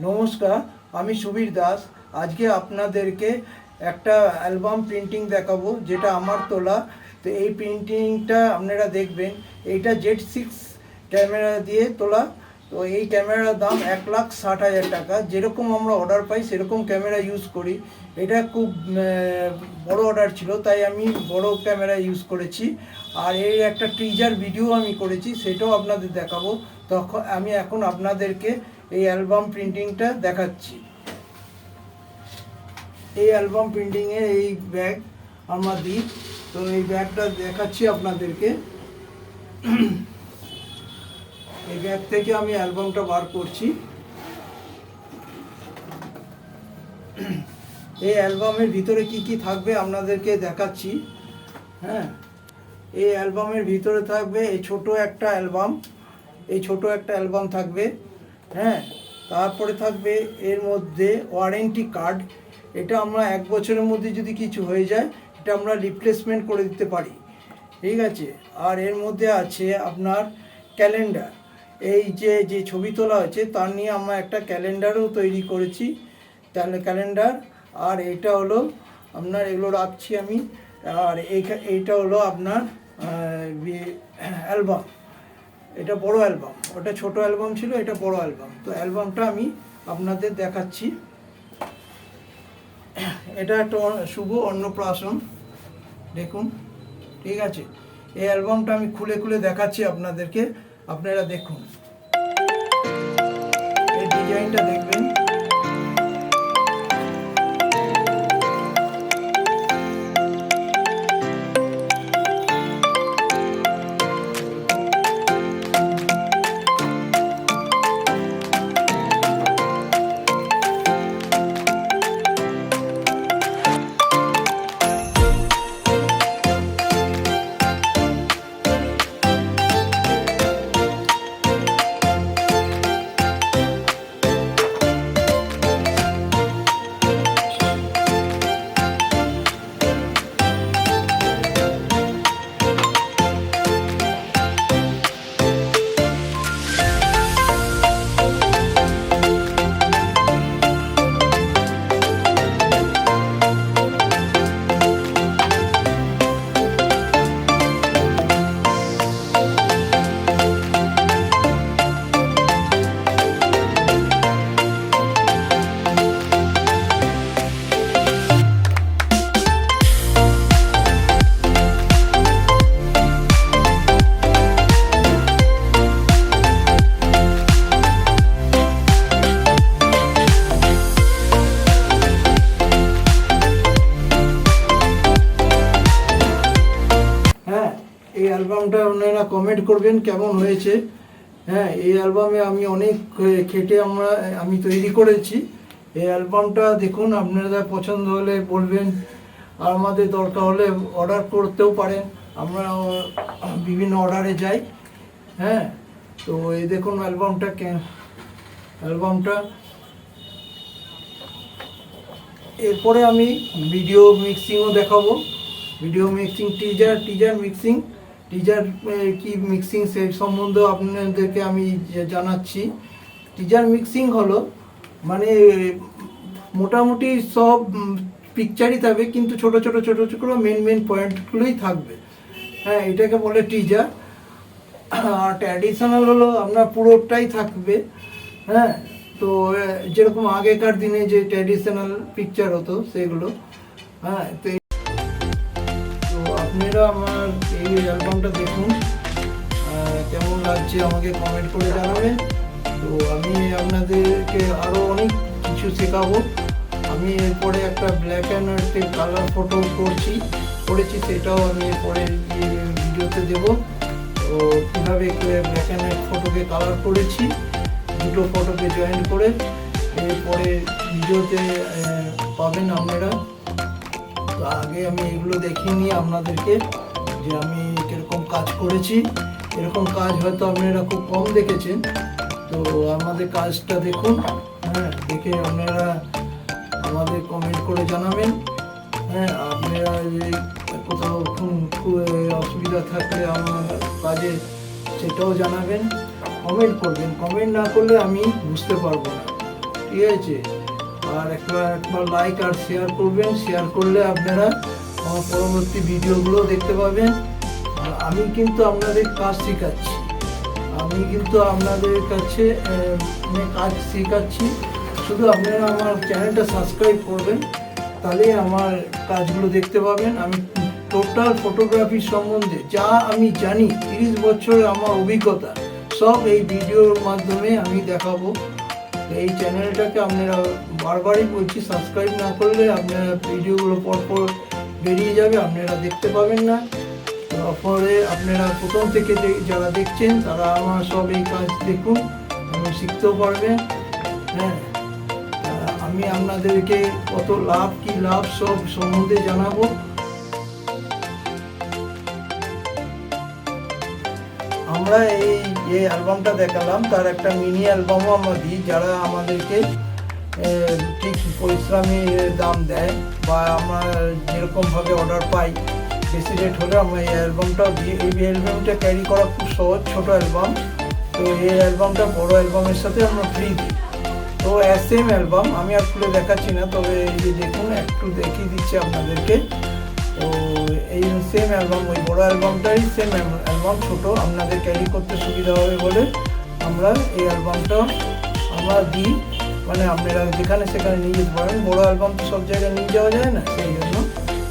নমস্কার, আমি সুবীর দাস। আজকে আপনাদেরকে একটা অ্যালবাম প্রিন্টিং দেখাবো, যেটা আমার তোলা। তো এই প্রিন্টিংটা আপনারা দেখবেন। এইটা Z6 ক্যামেরা দিয়ে তোলা। তো এই ক্যামেরার দাম 1,60,000 টাকা। যেরকম আমরা অর্ডার পাই সেরকম ক্যামেরা ইউজ করি। এটা খুব বড় অর্ডার ছিল, তাই আমি বড় ক্যামেরা ইউজ করেছি। আর এই একটা টিজার ভিডিও আমি করেছি, সেটাও আপনাদের দেখাবো। তখন আমি এখন আপনাদেরকে এই অ্যালবাম প্রিন্টিংটা দেখাচ্ছি। এই অ্যালবাম প্রিন্টিংয়ের এই ব্যাগ আমরা দিই। তো এই ব্যাগটা দেখাচ্ছি আপনাদেরকে। এই ব্যাগ থেকে আমি অ্যালবামটা বার করছি। এই অ্যালবামের ভিতরে কি কি থাকবে আপনাদেরকে দেখাচ্ছি। হ্যাঁ, এই অ্যালবামের ভিতরে থাকবে এই ছোট একটা অ্যালবাম থাকবে। হ্যাঁ, তারপরে থাকবে এর মধ্যে ওয়ারেন্টি কার্ড। এটা আমরা 1 বছরের মধ্যে যদি কিছু হয়ে যায়, এটা আমরা রিপ্লেসমেন্ট করে দিতে পারি। ঠিক আছে। আর এর মধ্যে আছে আপনার ক্যালেন্ডার। এই যে ছবি তোলা হয়েছে তার নিয়ে আমরা একটা ক্যালেন্ডারও তৈরি করেছি। তাহলে ক্যালেন্ডার। আর এটা হলো আপনার, এগুলো রাখছি আমি। আর এইটা হলো আপনার অ্যালবাম। এটা বড় অ্যালবাম, ওটা ছোট অ্যালবাম ছিল, এটা বড় অ্যালবাম। তো অ্যালবামটা আমি আপনাদের দেখাচ্ছি। এটা একটা শুভ অন্নপ্রাশন, দেখুন। ঠিক আছে। এই অ্যালবামটা আমি খুলে খুলে দেখাচ্ছি আপনাদেরকে, আপনারা দেখুন। এই ডিজাইনটা দেখবেন। এই অ্যালবামটা আপনারা কমেন্ট করবেন কেমন হয়েছে। হ্যাঁ, এই অ্যালবামে আমি অনেক খেটে আমি তৈরি করেছি। এই অ্যালবামটা দেখুন, আপনারা পছন্দ হলে বলবেন। আর আমাদের দরকার হলে অর্ডার করতেও পারেন, আমরা বিভিন্ন অর্ডারে যাই। হ্যাঁ, তো এই দেখুন অ্যালবামটা। এরপরে আমি ভিডিও মিক্সিংও দেখাবো। Video mixing, teaser mixing. Teaser কি মিক্সিং সেই সম্বন্ধে আপনাদেরকে আমি জানাচ্ছি। টিজার মিক্সিং হলো মানে মোটামুটি সব পিকচারই থাকবে, কিন্তু ছোট ছোট মেন পয়েন্টগুলোই থাকবে। হ্যাঁ, এটাকে বলে টিজার। আর ট্র্যাডিশনাল হলো আপনার পুরোটাই থাকবে। হ্যাঁ, তো যেরকম আগেকার দিনে যে ট্র্যাডিশনাল পিকচার হতো সেগুলো। হ্যাঁ, তো আপনারা আমার এই অ্যালবামটা দেখুন, কেমন লাগছে আমাকে কমেন্ট করে জানাবেন। তো আমি আপনাদেরকে আরও অনেক কিছু শেখাবো। আমি এরপরে একটা ব্ল্যাক অ্যান্ড হোয়াইটে কালার ফটো করেছি, সেটাও আমি এরপরে ভিডিওতে দেবো। তো কীভাবে ব্ল্যাক অ্যান্ড হোয়াইট ফটোকে কালার করেছি, দুটো ফটোকে জয়েন করে, এরপরে ভিডিওতে পাবেন আপনারা। তো আগে আমি এগুলো দেখিয়ে নিই আপনাদেরকে, যে আমি কীরকম কাজ করেছি। এরকম কাজ হয়তো আপনারা খুব কম দেখেছেন। তো আমাদের কাজটা দেখুন। হ্যাঁ, দেখে আপনারা আমাদের কমেন্ট করে জানাবেন। হ্যাঁ, আপনারা যে কোথাও অসুবিধা থাকলে আমার কাজে সেটাও জানাবেন, কমেন্ট করবেন। কমেন্ট না করলে আমি বুঝতে পারবো না। ঠিক আছে। আর একবার লাইক আর শেয়ার করবেন, শেয়ার করলে আপনারা আমার পরবর্তী ভিডিওগুলো দেখতে পাবেন। আর আমি কিন্তু আপনাদের কাজ শেখাচ্ছি, আমি কিন্তু আপনাদের কাছে কাজ শেখাচ্ছি। শুধু আপনারা আমার চ্যানেলটা সাবস্ক্রাইব করবেন, তাহলে আমার কাজগুলো দেখতে পাবেন। আমি টোটাল ফটোগ্রাফি সম্বন্ধে যা আমি জানি, 30 বছরের আমার অভিজ্ঞতা সব এই ভিডিওর মাধ্যমে আমি দেখাবো। এই চ্যানেলটাকে আপনারা বারবারই বলছি, সাবস্ক্রাইব না করলে আপনারা ভিডিওগুলো পরপর বেরিয়ে যাবে, আপনারা দেখতে পাবেন না। তারপরে আপনারা প্রথম থেকে যারা দেখছেন তারা আমার সব এই কাজ দেখুন এবং শিখতেও পারবেন। হ্যাঁ, আমি আপনাদেরকে কত লাভ কি লাভ সব সম্বন্ধে জানাবো। আমরা এই যে অ্যালবামটা দেখালাম তার একটা মিনি অ্যালবামও আমরা দিই, যারা আমাদেরকে ঠিক পরিশ্রমের দাম দেয় বা আমরা যেরকমভাবে অর্ডার পাই, বেশি রেট হলে আমরা এই অ্যালবামটাও দিই। এই অ্যালবামটা ক্যারি করা খুব সহজ, ছোটো অ্যালবাম। তো এই অ্যালবামটা বড়ো অ্যালবামের সাথে আমরা ফ্রি দিই। তো সেম অ্যালবাম আমি আর খুলে দেখাচ্ছি না, তবে এই যে দেখুন একটু দেখিয়ে দিচ্ছি আপনাদেরকে। তো এই সেম অ্যালবাম, ওই বড়ো অ্যালবামটাই সেম অ্যালবাম, ছোটো, আপনাদের ক্যারি করতে সুবিধা হবে বলে আমরা এই অ্যালবামটা আমরা দিই। মানে আপনারা যেখানে সেখানে নিয়ে যেতে পারেন, বড়ো অ্যালবাম তো সব জায়গায় নিয়ে যাওয়া যায় না, সেই জন্য।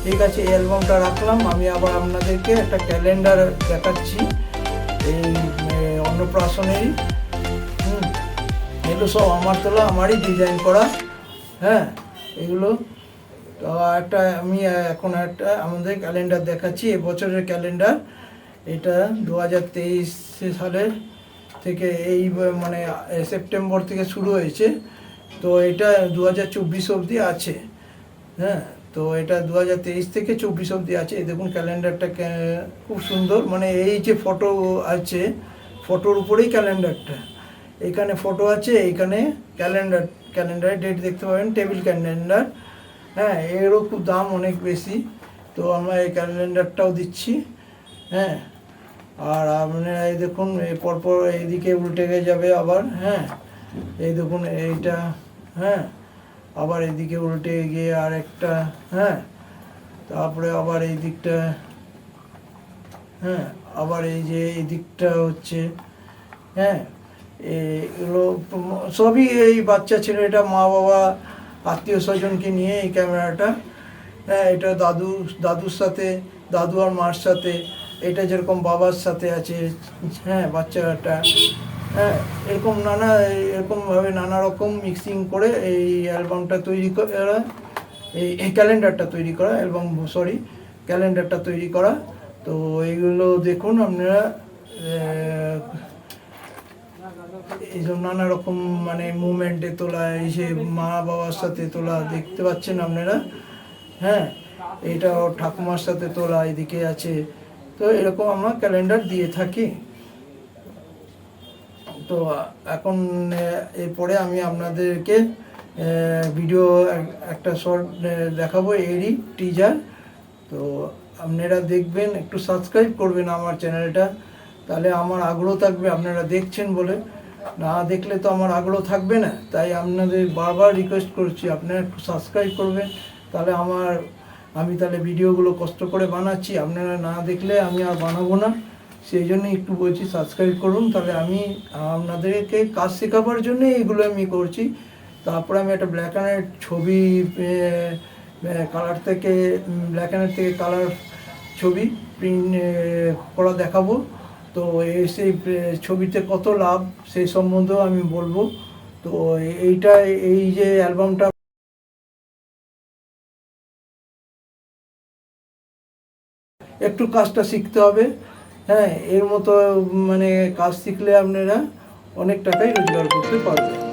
ঠিক আছে, এই অ্যালবামটা রাখলাম। আমি আবার আপনাদেরকে একটা ক্যালেন্ডার দেখাচ্ছি, এই অন্নপ্রাশনেরই। এগুলো সব আমার তোলা, আমারই ডিজাইন করা। হ্যাঁ, এগুলো তো একটা আমি এখন একটা আমাদের ক্যালেন্ডার দেখাচ্ছি, এবছরের ক্যালেন্ডার। এটা 2023 সালের থেকে, এই মানে সেপ্টেম্বর থেকে শুরু হয়েছে। তো এটা 2024 অবধি আছে। হ্যাঁ, তো এটা 2023 থেকে 24 অবধি আছে। এই দেখুন ক্যালেন্ডারটা খুব সুন্দর, মানে এই যে ফটো আছে, ফটোর উপরেই ক্যালেন্ডারটা, এখানে ফটো আছে, এইখানে ক্যালেন্ডারে ডেট দেখতে পাবেন, টেবিল ক্যালেন্ডার। হ্যাঁ, এরও খুব দাম অনেক বেশি। তো আমরা এই ক্যালেন্ডারটাও দিচ্ছি। হ্যাঁ, আর আপনারা এই দেখুন পরপর এইদিকে উল্টে গিয়ে যাবে আবার। হ্যাঁ, এই দেখুন এইটা। হ্যাঁ, আবার এইদিকে উল্টে গিয়ে আর একটা। হ্যাঁ, তারপরে আবার এই দিকটা। হ্যাঁ, আবার এই যে এই দিকটা হচ্ছে। হ্যাঁ, এগুলো সবই এই বাচ্চা ছেলেটা, মা বাবা, আত্মীয় স্বজনকে নিয়ে এই ক্যামেরাটা। হ্যাঁ, এটা দাদুর সাথে, দাদু আর মার সাথে, এটা যেরকম বাবার সাথে আছে। হ্যাঁ, বাচ্চাটা। হ্যাঁ, এরকমভাবে নানা রকম মিক্সিং করে এই অ্যালবামটা তৈরি করা, এই ক্যালেন্ডারটা তৈরি করা, ক্যালেন্ডারটা তৈরি করা। তো এইগুলো দেখুন আপনারা, এই জন্য নানা রকম মানে মুভমেন্টে তোলা, এই যে মা বাবার সাথে তোলা দেখতে পাচ্ছেন আপনারা। হ্যাঁ, এটা ওর ঠাকুমার সাথে তোলা, এদিকে আছে। তো এরকম আমরা ক্যালেন্ডার দিয়ে থাকি। তো এখন এরপরে আমি আপনাদেরকে ভিডিও একটা শর্ট দেখাবো, এরই টিজার। তো আপনারা দেখবেন, একটু সাবস্ক্রাইব করবেন আমার চ্যানেলটা, তাহলে আমার আগ্রহ থাকবে। আপনারা দেখছেন বলে, না দেখলে তো আমার আগ্রহ থাকবে না। তাই আপনাদের বারবার রিকোয়েস্ট করছি, আপনারা একটু সাবস্ক্রাইব করবেন, তাহলে আমি তাহলে ভিডিওগুলো কষ্ট করে বানাচ্ছি, আপনারা না দেখলে আমি আর বানাবো না। সেই জন্যই একটু বলছি সাবস্ক্রাইব করুন, তাহলে আমি আপনাদেরকে কাজ শেখাবার জন্য এইগুলো আমি করছি। তারপরে আমি একটা ব্ল্যাক অ্যান্ড হোয়াইট ছবি, ব্ল্যাক অ্যান্ড হোয়াইট থেকে কালার ছবি প্রিন্ট করা দেখাবো। তো সেই ছবিতে কত লাভ সেই সম্বন্ধেও আমি বলবো। তো এই যে অ্যালবামটা একটু কাজটা শিখতে হবে। হ্যাঁ, এর মতো মানে কাজ শিখলে আপনারা অনেক টাকাই রোজগার করতে পারবেন।